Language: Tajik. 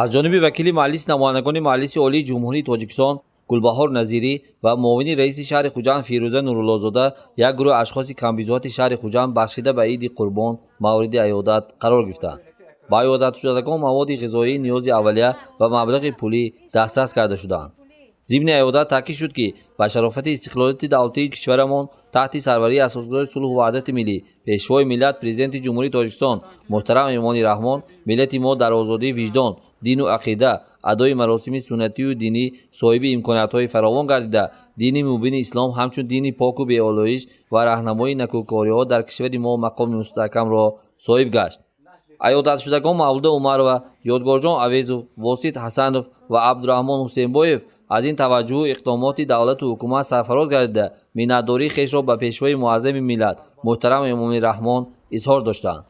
аз ҷониби вакили маҷлиси намояндагони Маҷлиси Олии Ҷумҳурии Тоҷикистон Гулбаҳор Назирӣ ва муовини раиси шаҳри Хуҷанд Фирӯза Нуруллозода як гурӯҳ ашхоси камбизоати шаҳри Хуҷанд бахшида ба иди Қурбон мавриди айёдат қарор гирифтанд. ба айёдатшудагон маводи ғизоии ниёзи аввалия ва маблағи пулӣ дастраст карда шуданд. зимни айёдат таъкид шуд ки ба шарофати истиқлолияти давлатии кишварамон таҳти сарварии асосгузори сулҳу ваҳдати миллӣ пешвои миллат президенти ҷумҳурии Тоҷикистон муҳтарам Эмомони Раҳмон миллати мо дар озодии виҷдон дину ақида адои маросими суннатию динӣ соҳиби имкониятҳои фаровон гардида дини мубини ислом ҳамчун дини поку беолоиш ва раҳнамои накӯкориҳо дар кишвари мо мақоми мустаҳкамро соҳиб гашт. айёдатшудагон Мавлуда Умарова, Ёдгорҷон Авезов, Восит Ҳасанов ва Абдураҳмон Ҳусейнбоев аз ин таваҷҷӯҳу иқдомоти давлату ҳукумат сарфароз гардида миннатдории хешро ба пешвои муаззами миллат муҳтарам Эмомони Раҳмон изҳор доштанд.